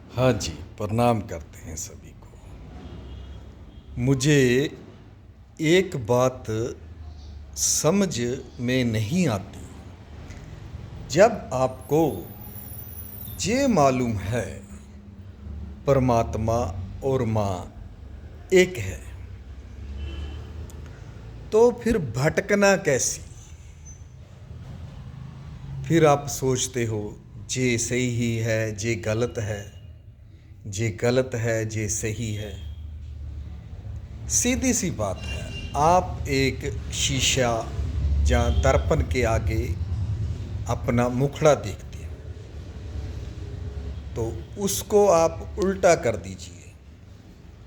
हाँ जी, प्रणाम करते हैं सभी को। मुझे एक बात समझ में नहीं आती। जब आपको ये मालूम है परमात्मा और माँ एक है, तो फिर भटकना कैसी? फिर आप सोचते हो ये सही ही है, ये गलत है, ये गलत है, ये सही है। सीधी सी बात है, आप एक शीशा या दर्पण के आगे अपना मुखड़ा देखते हैं, तो उसको आप उल्टा कर दीजिए,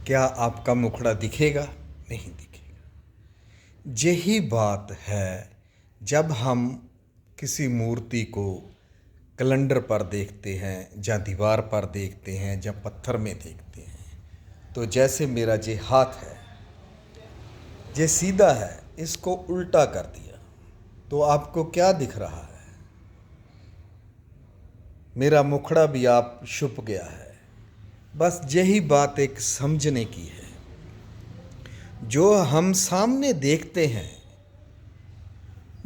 क्या आपका मुखड़ा दिखेगा? नहीं दिखेगा। यही बात है जब हम किसी मूर्ति को कैलेंडर पर देखते हैं या दीवार पर देखते हैं या पत्थर में देखते हैं। तो जैसे मेरा ये हाथ है, ये सीधा है, इसको उल्टा कर दिया तो आपको क्या दिख रहा है? मेरा मुखड़ा भी आप छुप गया है। बस यही बात एक समझने की है। जो हम सामने देखते हैं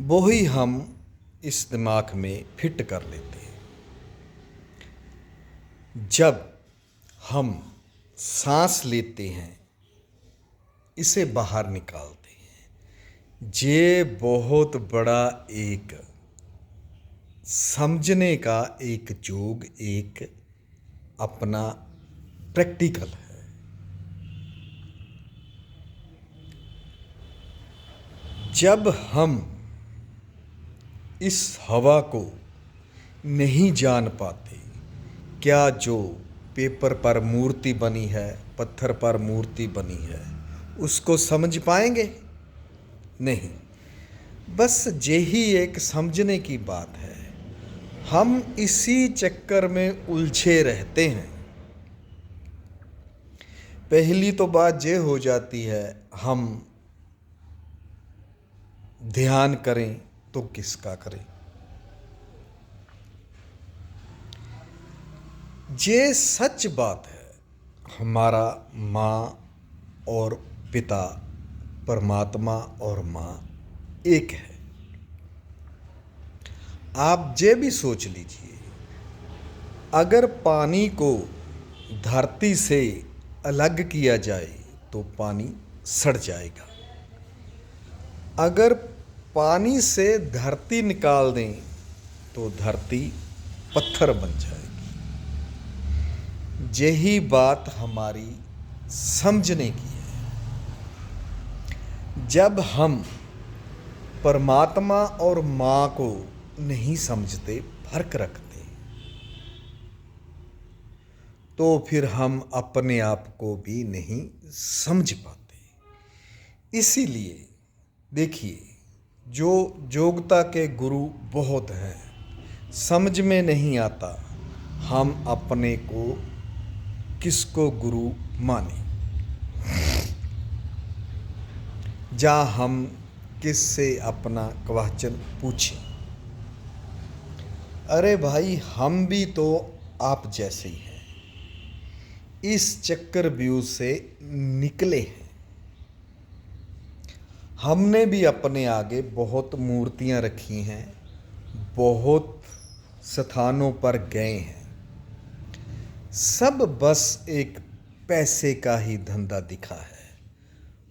वही हम इस दिमाग में फिट कर लेते हैं। जब हम सांस लेते हैं, इसे बाहर निकालते हैं, ये बहुत बड़ा एक समझने का एक योग, एक अपना प्रैक्टिकल है। जब हम इस हवा को नहीं जान पाते, क्या जो पेपर पर मूर्ति बनी है, पत्थर पर मूर्ति बनी है, उसको समझ पाएंगे? नहीं। बस यही एक समझने की बात है। हम इसी चक्कर में उलझे रहते हैं। पहली तो बात ये हो जाती है, हम ध्यान करें तो किसका करें? ये सच बात है, हमारा माँ और पिता, परमात्मा और माँ एक है। आप ये भी सोच लीजिए, अगर पानी को धरती से अलग किया जाए तो पानी सड़ जाएगा। अगर पानी से धरती निकाल दें तो धरती पत्थर बन जाएगी। यही बात हमारी समझने की है। जब हम परमात्मा और माँ को नहीं समझते, फर्क रखते, तो फिर हम अपने आप को भी नहीं समझ पाते। इसीलिए देखिए, जो योग्यता के गुरु बहुत हैं, समझ में नहीं आता हम अपने को किसको गुरु माने, या हम किससे अपना क्वेश्चन पूछें। अरे भाई, हम भी तो आप जैसे ही हैं, इस चक्रव्यूह से निकले हैं। हमने भी अपने आगे बहुत मूर्तियां रखी हैं, बहुत स्थानों पर गए हैं, सब बस एक पैसे का ही धंधा दिखा है।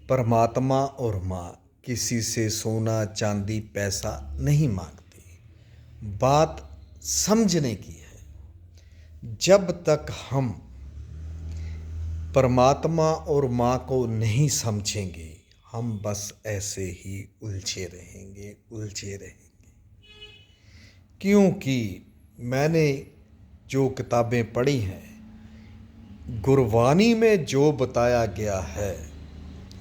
परमात्मा और माँ किसी से सोना चांदी पैसा नहीं मांगती। बात समझने की है। जब तक हम परमात्मा और माँ को नहीं समझेंगे, हम बस ऐसे ही उलझे रहेंगे, उलझे रहेंगे। क्योंकि मैंने जो किताबें पढ़ी हैं, गुरबानी में जो बताया गया है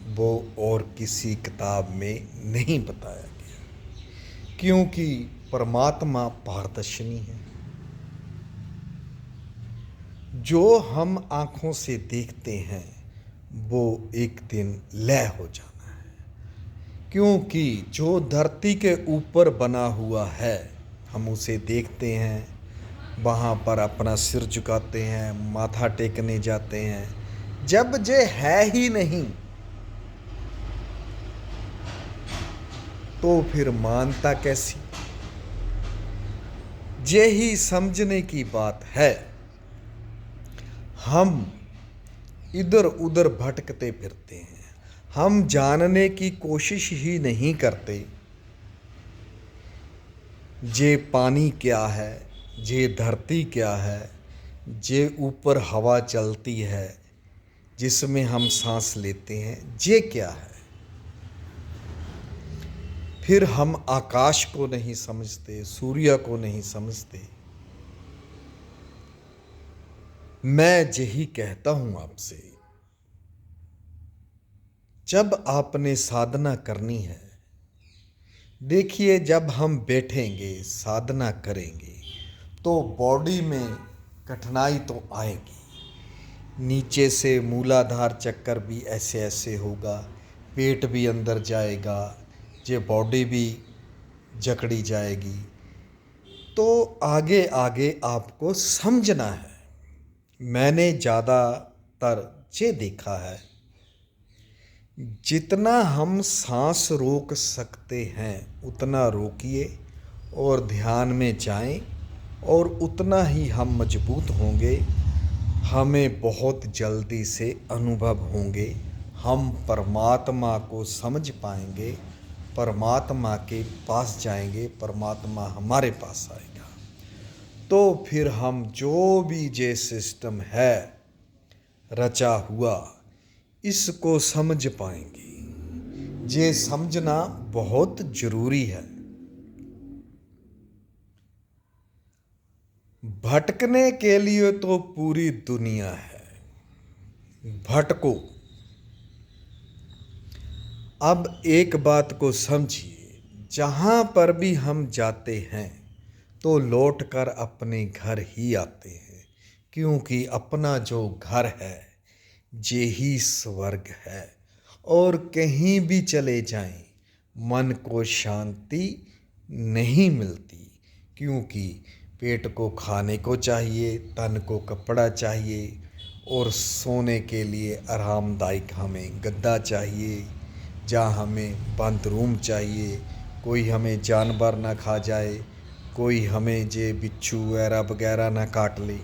वो और किसी किताब में नहीं बताया गया। क्योंकि परमात्मा पारदर्शनी है। जो हम आँखों से देखते हैं वो एक दिन लय हो जाना है। क्योंकि जो धरती के ऊपर बना हुआ है, हम उसे देखते हैं, वहाँ पर अपना सिर झुकाते हैं, माथा टेकने जाते हैं। जब जे है ही नहीं तो फिर मानता कैसी? ये ही समझने की बात है। हम इधर उधर भटकते फिरते हैं, हम जानने की कोशिश ही नहीं करते जे पानी क्या है, जे धरती क्या है, जे ऊपर हवा चलती है जिसमें हम सांस लेते हैं, ये क्या है। फिर हम आकाश को नहीं समझते, सूर्य को नहीं समझते। मैं यही कहता हूं आपसे, जब आपने साधना करनी है, देखिए जब हम बैठेंगे साधना करेंगे तो बॉडी में कठिनाई तो आएगी, नीचे से मूलाधार चक्कर भी ऐसे ऐसे होगा, पेट भी अंदर जाएगा, ये बॉडी भी जकड़ी जाएगी। तो आगे आगे आपको समझना है। मैंने ज़्यादातर ये देखा है, जितना हम सांस रोक सकते हैं उतना रोकिए और ध्यान में जाएं, और उतना ही हम मजबूत होंगे। हमें बहुत जल्दी से अनुभव होंगे, हम परमात्मा को समझ पाएंगे, परमात्मा के पास जाएंगे, परमात्मा हमारे पास आएगा। तो फिर हम जो भी जे सिस्टम है रचा हुआ, इसको समझ पाएंगे। ये समझना बहुत जरूरी है। भटकने के लिए तो पूरी दुनिया है, भटको। अब एक बात को समझिए, जहाँ पर भी हम जाते हैं तो लौट कर अपने घर ही आते हैं, क्योंकि अपना जो घर है ये ही स्वर्ग है। और कहीं भी चले जाएं मन को शांति नहीं मिलती, क्योंकि पेट को खाने को चाहिए, तन को कपड़ा चाहिए, और सोने के लिए आरामदायक हमें गद्दा चाहिए, जहाँ हमें बंद रूम चाहिए, कोई हमें जानवर ना खा जाए, कोई हमें जे बिच्छू वगैरह ना काट ले।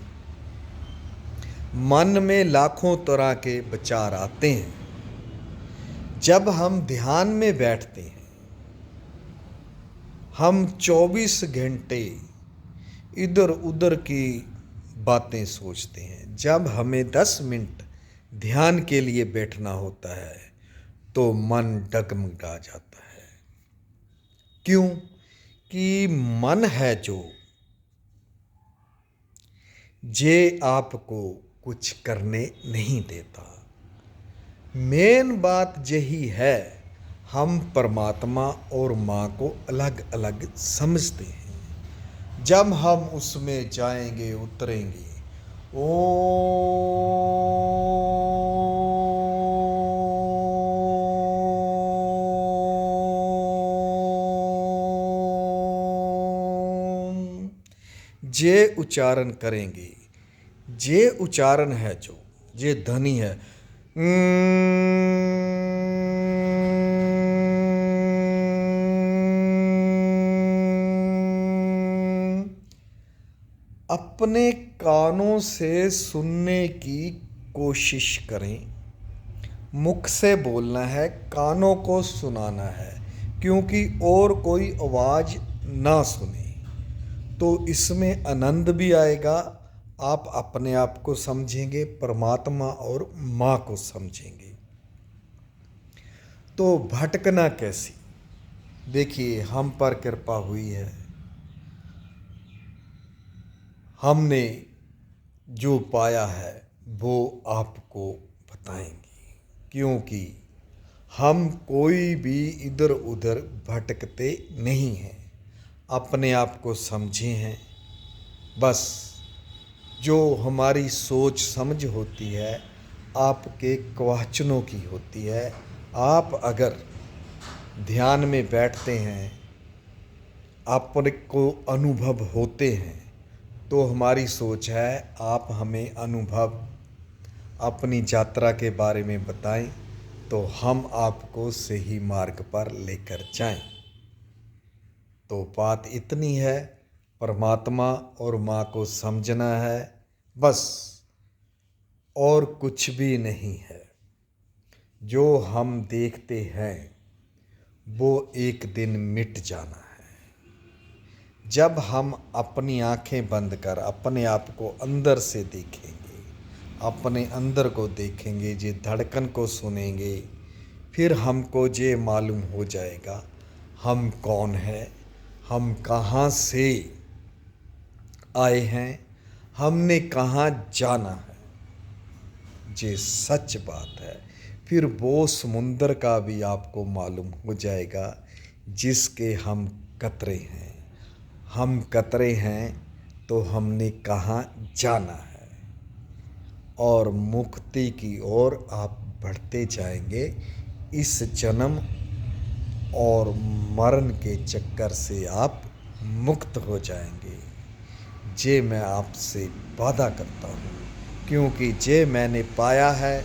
मन में लाखों तरह के विचार आते हैं। जब हम ध्यान में बैठते हैं, हम 24 घंटे इधर उधर की बातें सोचते हैं। जब हमें 10 मिनट ध्यान के लिए बैठना होता है तो मन डगमगा जाता है। क्यों? कि मन है जो जे आपको कुछ करने नहीं देता। मेन बात यही है, हम परमात्मा और माँ को अलग अलग समझते हैं। जब हम उसमें जाएंगे, उतरेंगे, जे उच्चारण करेंगे, जे उच्चारण है जो जे ध्वनि है, अपने कानों से सुनने की कोशिश करें। मुख से बोलना है, कानों को सुनाना है, क्योंकि और कोई आवाज़ ना सुने तो इसमें आनंद भी आएगा। आप अपने आप को समझेंगे, परमात्मा और माँ को समझेंगे। तो भटकना कैसी? देखिए, हम पर कृपा हुई है, हमने जो पाया है वो आपको बताएंगे, क्योंकि हम कोई भी इधर उधर भटकते नहीं हैं, अपने आप को समझे हैं। बस जो हमारी सोच समझ होती है आपके क्वेश्चनों की होती है। आप अगर ध्यान में बैठते हैं, अपने को अनुभव होते हैं, तो हमारी सोच है आप हमें अनुभव अपनी यात्रा के बारे में बताएं तो हम आपको सही मार्ग पर लेकर जाएं। तो बात इतनी है, परमात्मा और माँ को समझना है बस, और कुछ भी नहीं है। जो हम देखते हैं वो एक दिन मिट जाना है। जब हम अपनी आंखें बंद कर अपने आप को अंदर से देखेंगे, अपने अंदर को देखेंगे, जे धड़कन को सुनेंगे, फिर हमको ये मालूम हो जाएगा हम कौन हैं, हम कहाँ से आए हैं, हमने कहाँ जाना है। ये सच बात है। फिर वो समुंदर का भी आपको मालूम हो जाएगा जिसके हम कतरे हैं। हम कतरे हैं तो हमने कहाँ जाना है, और मुक्ति की ओर आप बढ़ते जाएंगे। इस जन्म और मरण के चक्कर से आप मुक्त हो जाएंगे। जे मैं आपसे वादा करता हूँ, क्योंकि जे मैंने पाया है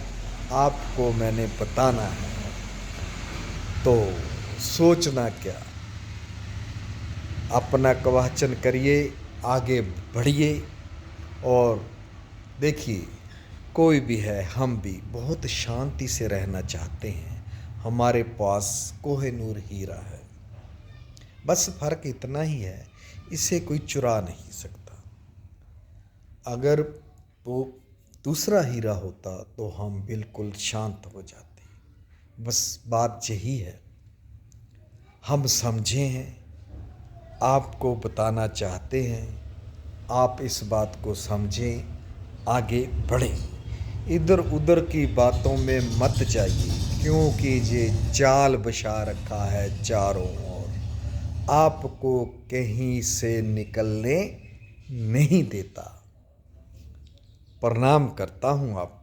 आपको मैंने बताना है। तो सोचना क्या, अपना कवचन करिए, आगे बढ़िए। और देखिए, कोई भी है, हम भी बहुत शांति से रहना चाहते हैं। हमारे पास कोहिनूर हीरा है, बस फर्क इतना ही है, इसे कोई चुरा नहीं सकता। अगर वो दूसरा हीरा होता तो हम बिल्कुल शांत हो जाते। बस बात यही है, हम समझे हैं, आपको बताना चाहते हैं। आप इस बात को समझें, आगे बढ़ें। इधर उधर की बातों में मत जाइए, क्योंकि ये जाल बिछा रखा है चारों ओर, आपको कहीं से निकलने नहीं देता। प्रणाम करता हूँ आप